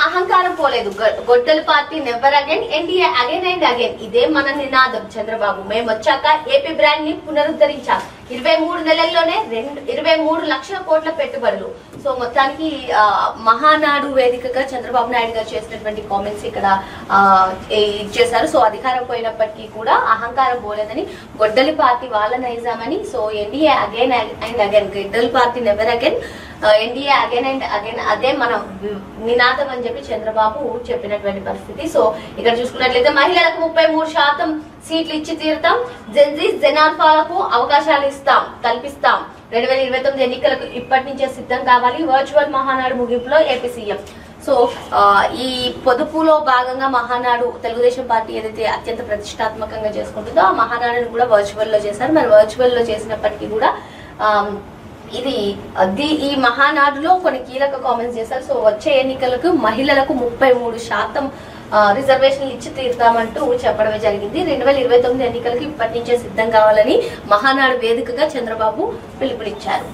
అహంకారం పోలేదు. గొడ్డలి party never again, NDA again and again. ఇదే మన నినాదం. చంద్రబాబు మేము వచ్చాక ఏపీ బ్రాండ్ ని పునరుద్ధరించాం. 23 నెలల్లోనే 23 లక్షల కోట్ల పెట్టుబడులు. సో మొత్తానికి మహానాడు వేదికగా చంద్రబాబు నాయుడు గారు చేసినటువంటి కామెంట్స్ ఇక్కడ ఇచ్చేశారు. సో అధికారం పోయినప్పటికీ కూడా అహంకారం పోలేదని, గొడ్డలి పార్టీ వాళ్ళ నైజామని. So NDA again and again, గొడ్డలి party never again, NDA again and again, అదే మన నినాదం అని చెప్పి చంద్రబాబు చెప్పినటువంటి పరిస్థితి. సో ఇక్కడ చూసుకున్నట్లయితే మహిళలకు 33% సీట్లు ఇచ్చి తీరుతాం, జనాల్ఫాలకు అవకాశాలు కల్పిస్తాం, 2029 ఎన్నికలకు ఇప్పటి నుంచే సిద్ధం కావాలి, వర్చువల్ మహానాడు ముగింపులో ఏపీ సీఎం. సో ఈ పొదుపులో భాగంగా మహానాడు తెలుగుదేశం పార్టీ ఏదైతే అత్యంత ప్రతిష్టాత్మకంగా చేసుకుంటుందో ఆ మహానాడును కూడా వర్చువల్ లో చేశారు. మరి వర్చువల్ లో చేసినప్పటికీ కూడా ఈ మహానాడులో కొన్ని కీలక కామెంట్స్ చేశారు. సో వచ్చే ఎన్నికలకు మహిళలకు 33% రిజర్వేషన్లు ఇచ్చి తీరుతామంటూ చెప్పడమే జరిగింది. 2029 ఎన్నికలకు ఇప్పటి నుంచే సిద్ధం కావాలని మహానాడు వేదికగా చంద్రబాబు పిలుపునిచ్చారు.